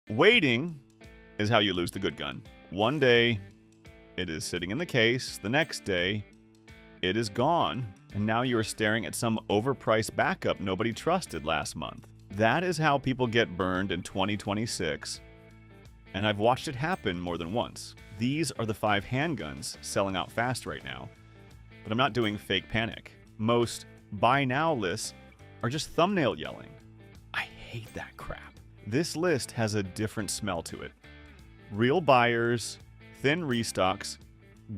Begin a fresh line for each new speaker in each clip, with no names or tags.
Waiting is how you lose the good gun. One day, it is sitting in the case. The next day, it is gone. And now you are staring at some overpriced backup nobody trusted last month. That is how people get burned in 2026. And I've watched it happen more than once. These are the 5 handguns selling out fast right now. But I'm not doing fake panic. Most buy now lists are just thumbnail yelling. I hate that crap. This list has a different smell to it. Real buyers, thin restocks,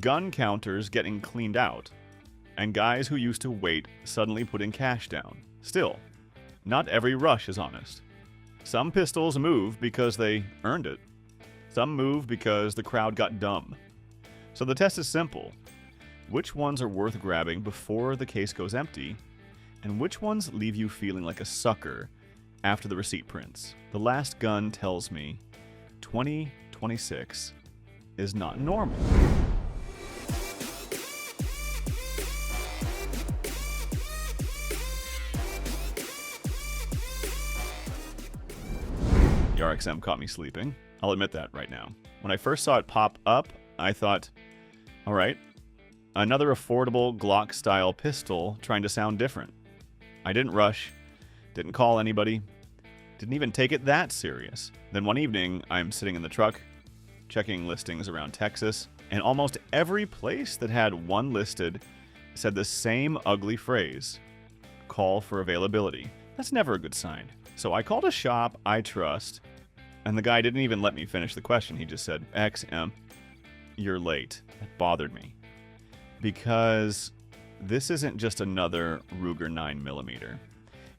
gun counters getting cleaned out, and guys who used to wait suddenly putting cash down. Still, not every rush is honest. Some pistols move because they earned it. Some move because the crowd got dumb. So the test is simple. Which ones are worth grabbing before the case goes empty, and which ones leave you feeling like a sucker after the receipt prints? The last gun tells me 2026 is not normal. The RXM caught me sleeping. I'll admit that right now. When I first saw it pop up, I thought, all right, another affordable Glock-style pistol trying to sound different. I didn't rush, didn't call anybody, didn't even take it that serious. Then one evening, I'm sitting in the truck, checking listings around Texas, and almost every place that had one listed said the same ugly phrase, call for availability. That's never a good sign. So I called a shop I trust, and the guy didn't even let me finish the question. He just said, XM, you're late. That bothered me. Because this isn't just another Ruger 9mm.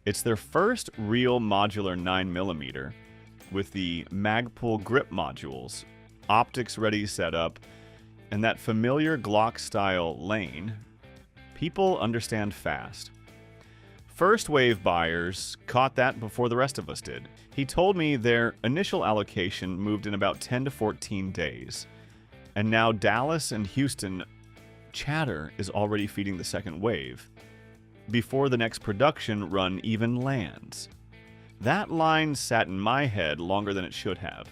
It's their first real modular 9mm with the Magpul grip modules, optics-ready setup, and that familiar Glock-style lane. People understand fast. First-wave buyers caught that before the rest of us did. He told me their initial allocation moved in about 10 to 14 days. And now Dallas and Houston chatter is already feeding the second wave before the next production run even lands. That line sat in my head longer than it should have.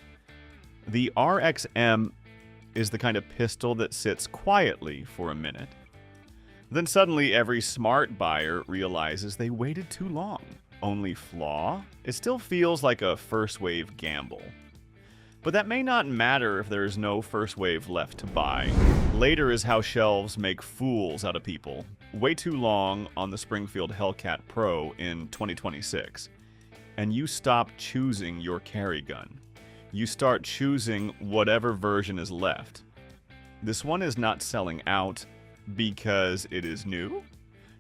The RXM is the kind of pistol that sits quietly for a minute. Then suddenly every smart buyer realizes they waited too long. Only flaw? It still feels like a first wave gamble. But that may not matter if there is no first wave left to buy. Later is how shelves make fools out of people. Way too long on the Springfield Hellcat Pro in 2026. And you stop choosing your carry gun. You start choosing whatever version is left. This one is not selling out because it is new.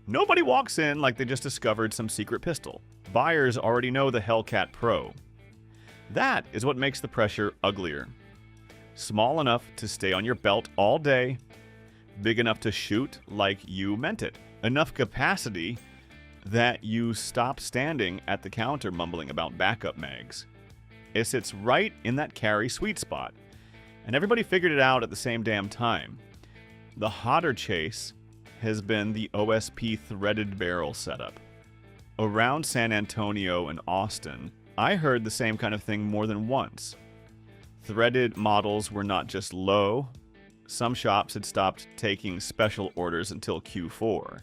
Nobody walks in like they just discovered some secret pistol. Buyers already know the Hellcat Pro. That is what makes the pressure uglier. Small enough to stay on your belt all day, big enough to shoot like you meant it. Enough capacity that you stop standing at the counter mumbling about backup mags. It sits right in that carry sweet spot, and everybody figured it out at the same damn time. The hotter chase has been the OSP threaded barrel setup. Around San Antonio and Austin, I heard the same kind of thing more than once. Threaded models were not just low. Some shops had stopped taking special orders until Q4.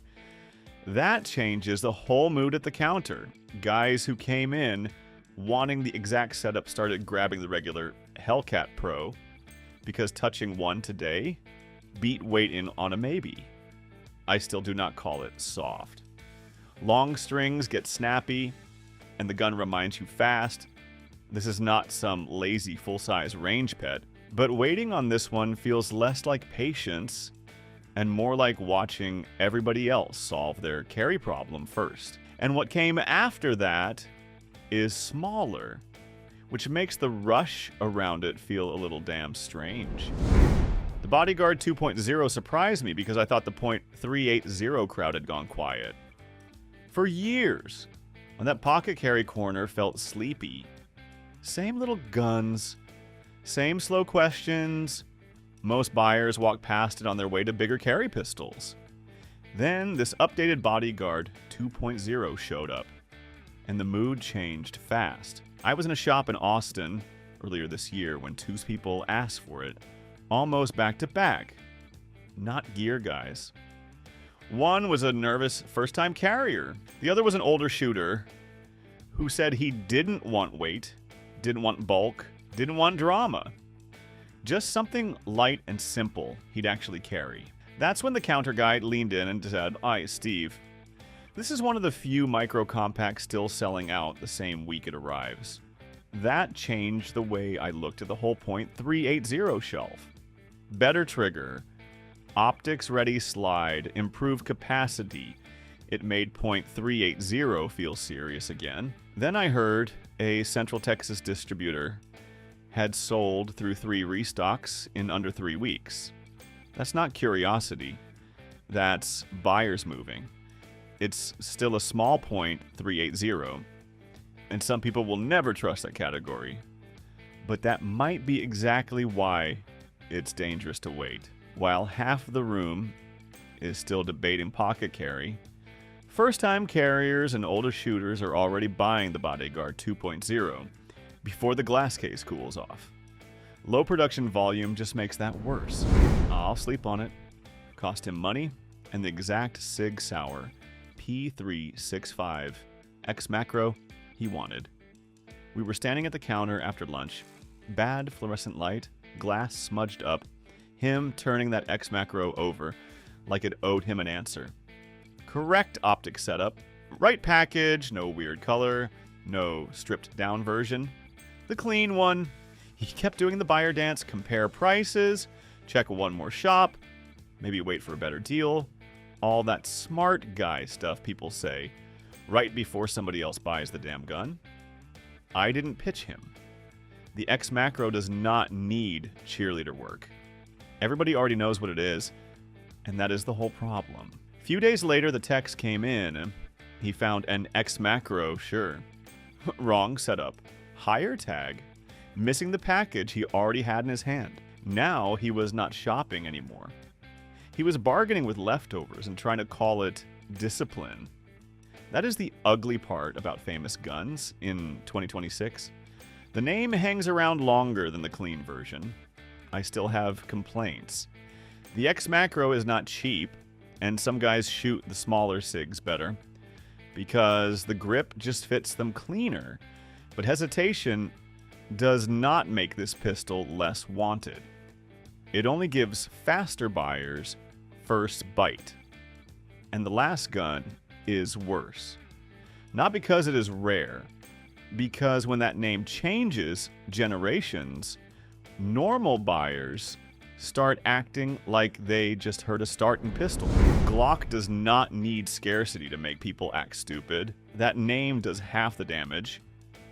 That changes the whole mood at the counter. Guys who came in wanting the exact setup started grabbing the regular Hellcat Pro because touching one today beat weight in on a maybe. I still do not call it soft. Long strings get snappy, and the gun reminds you fast. This is not some lazy full-size range pet, but waiting on this one feels less like patience and more like watching everybody else solve their carry problem first. And what came after that is smaller, which makes the rush around it feel a little damn strange. The Bodyguard 2.0 surprised me because I thought the .380 crowd had gone quiet. For years, when that pocket carry corner felt sleepy. Same little guns, same slow questions. Most buyers walk past it on their way to bigger carry pistols. Then this updated Bodyguard 2.0 showed up, and the mood changed fast. I was in a shop in Austin, earlier this year when two people asked for it, almost back to back. Not gear guys. One was a nervous first-time carrier. The other was an older shooter who said he didn't want weight, didn't want bulk, didn't want drama. Just something light and simple he'd actually carry. That's when the counter guy leaned in and said, "Aye, Steve, this is one of the few micro compacts still selling out the same week it arrives." That changed the way I looked at the whole .380 shelf. Better trigger, optics-ready slide, improved capacity. It made .380 feel serious again. Then I heard a Central Texas distributor had sold through 3 restocks in under 3 weeks. That's not curiosity. That's buyers moving. It's still a small .380, and some people will never trust that category. But that might be exactly why it's dangerous to wait. While half the room is still debating pocket carry, first-time carriers and older shooters are already buying the Bodyguard 2.0 before the glass case cools off. Low production volume just makes that worse. I'll sleep on it. Cost him money and the exact SIG Sauer P365 X Macro he wanted. We were standing at the counter after lunch. Bad fluorescent light, glass smudged up, him turning that X Macro over like it owed him an answer. Correct optic setup, right package, no weird color, no stripped down version. The clean one. He kept doing the buyer dance, compare prices, check one more shop, maybe wait for a better deal. All that smart guy stuff people say right before somebody else buys the damn gun. I didn't pitch him. The X Macro does not need cheerleader work. Everybody already knows what it is, and that is the whole problem. A few days later, the text came in. He found an X Macro, sure. Wrong setup. Higher tag. Missing the package he already had in his hand. Now he was not shopping anymore. He was bargaining with leftovers and trying to call it discipline. That is the ugly part about famous guns in 2026. The name hangs around longer than the clean version. I still have complaints. The X Macro is not cheap, and some guys shoot the smaller SIGs better because the grip just fits them cleaner. But hesitation does not make this pistol less wanted. It only gives faster buyers first bite. And the last gun is worse. Not because it is rare, because when that name changes generations, normal buyers start acting like they just heard a starting pistol. Glock does not need scarcity to make people act stupid. That name does half the damage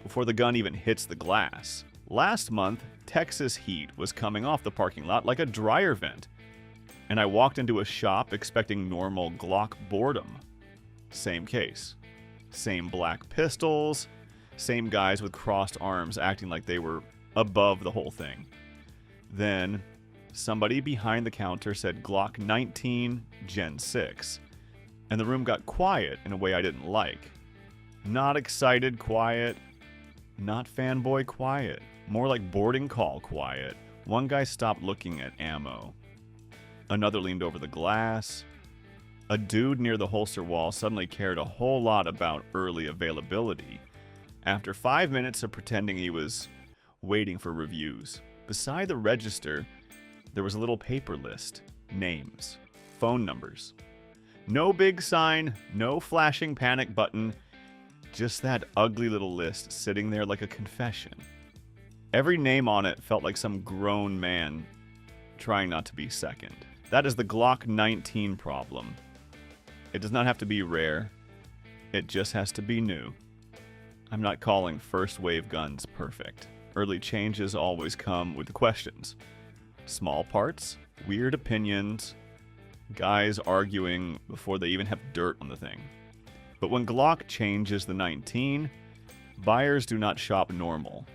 before the gun even hits the glass. Last month, Texas heat was coming off the parking lot like a dryer vent, and I walked into a shop expecting normal Glock boredom. Same case. Same black pistols, same guys with crossed arms acting like they were above the whole thing. Then, somebody behind the counter said Glock 19 Gen 6, and the room got quiet in a way I didn't like. Not excited quiet, not fanboy quiet, more like boarding call quiet. One guy stopped looking at ammo. Another leaned over the glass. A dude near the holster wall suddenly cared a whole lot about early availability after 5 minutes of pretending he was waiting for reviews. Beside the register, there was a little paper list, names, phone numbers. No big sign, no flashing panic button, just that ugly little list sitting there like a confession. Every name on it felt like some grown man trying not to be second. That is the Glock 19 problem. It does not have to be rare. It just has to be new. I'm not calling first wave guns perfect. Early changes always come with questions. Small parts, weird opinions, guys arguing before they even have dirt on the thing. But when Glock changes the 19, buyers do not shop normal.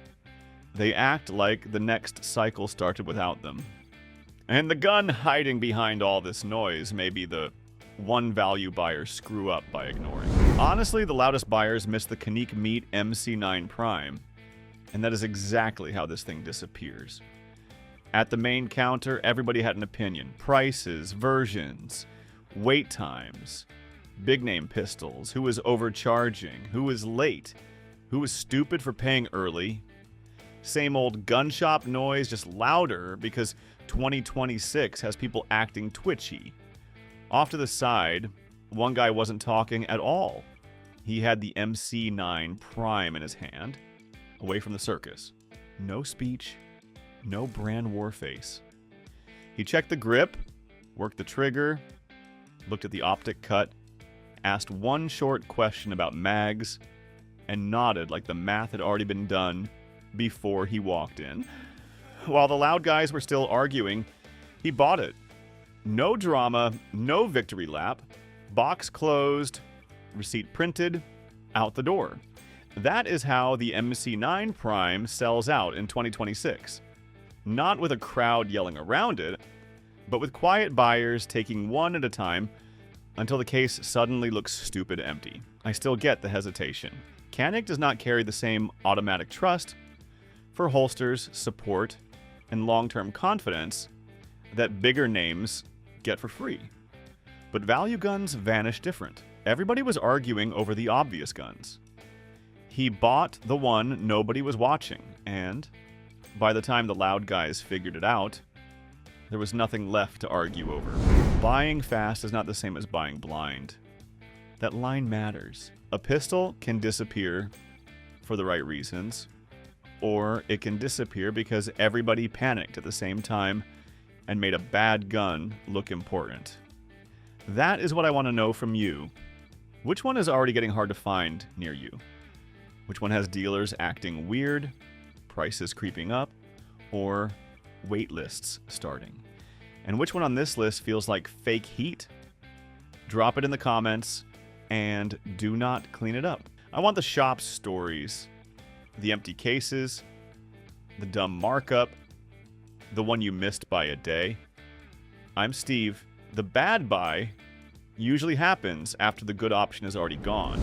They act like the next cycle started without them. And the gun hiding behind all this noise may be the one value buyers screw up by ignoring. Honestly, the loudest buyers miss the Canik METE MC9 Prime. And that is exactly how this thing disappears. At the main counter, everybody had an opinion. Prices, versions, wait times, big name pistols, who was overcharging, who was late, who was stupid for paying early. Same old gun shop noise, just louder because 2026 has people acting twitchy. Off to the side, one guy wasn't talking at all. He had the MC9 Prime in his hand, away from the circus. No speech, no brand war face. He checked the grip, worked the trigger, looked at the optic cut, asked one short question about mags, and nodded like the math had already been done before he walked in. While the loud guys were still arguing, he bought it. No drama, no victory lap, box closed, receipt printed, out the door. That is how the MC9 Prime sells out in 2026. Not with a crowd yelling around it, but with quiet buyers taking one at a time until the case suddenly looks stupid empty. I still get the hesitation. Canik does not carry the same automatic trust for holsters, support, and long-term confidence that bigger names get for free. But value guns vanish different. Everybody was arguing over the obvious guns. He bought the one nobody was watching, and by the time the loud guys figured it out, there was nothing left to argue over. Buying fast is not the same as buying blind. That line matters. A pistol can disappear for the right reasons, or it can disappear because everybody panicked at the same time and made a bad gun look important. That is what I want to know from you. Which one is already getting hard to find near you? Which one has dealers acting weird, prices creeping up, or wait lists starting? And which one on this list feels like fake heat? Drop it in the comments and do not clean it up. I want the shop stories, the empty cases, the dumb markup, the one you missed by a day. I'm Steve. The bad buy usually happens after the good option is already gone.